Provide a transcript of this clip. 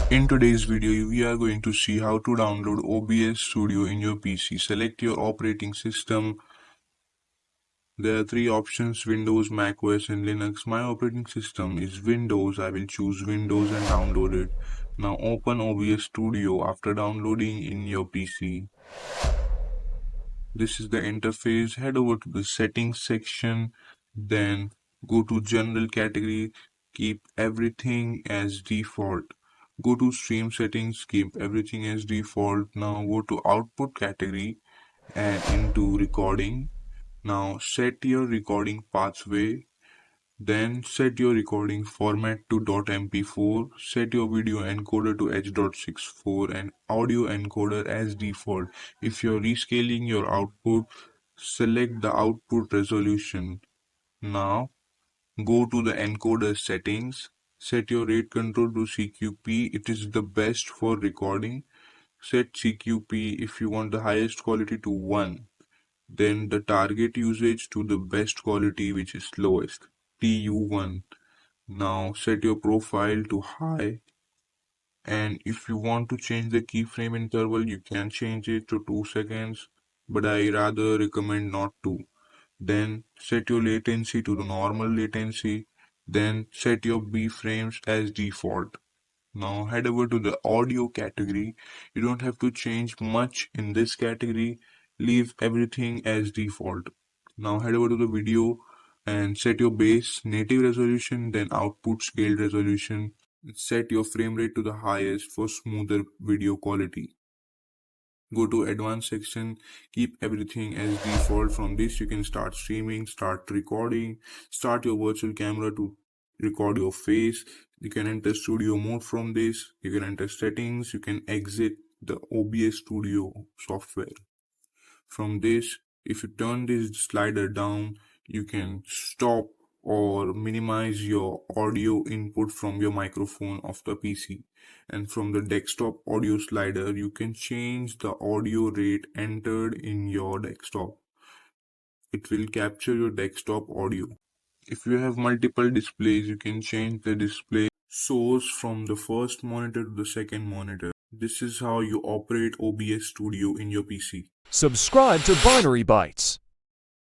In today's video, we are going to see how to download OBS Studio in your PC. Select your operating system. There are three options: Windows, Mac OS and Linux. My operating system is Windows. I will choose Windows and download it. Now open OBS Studio after downloading in your PC. This is the interface. Head over to the settings section, then go to general category, keep everything as default. Go to stream settings, keep everything as default. Now go to output category and into recording. Now set your recording pathway. Then set your recording format to .mp4, set your video encoder to H.64 and audio encoder as default. If you're rescaling your output, select the output resolution. Now go to the encoder settings, set your rate control to CQP, it is the best for recording. Set CQP if you want the highest quality to 1. Then the target usage to the best quality, which is lowest, TU1. Now set your profile to high, and if you want to change the keyframe interval, you can change it to 2 seconds, but I rather recommend not to. Then set your latency to the normal latency. Then set your B frames as default. Now head over to the audio category. You don't have to change much in this category. Leave everything as default. Now head over to the video and set your base native resolution, then output scaled resolution. Set your frame rate to the highest for smoother video quality. Go to advanced section, keep everything as default. From this you can start streaming, start recording, start your virtual camera to record your face. You can enter studio mode from this, you can enter settings, you can exit the OBS Studio software. From this, if you turn this slider down, you can stop or minimize your audio input from your microphone of the PC. And from the desktop audio slider, you can change the audio rate entered in your desktop. It will capture your desktop audio. If you have multiple displays, you can change the display source from the first monitor to the second monitor. This is how you operate OBS Studio in your PC. Subscribe to BinaryBytes.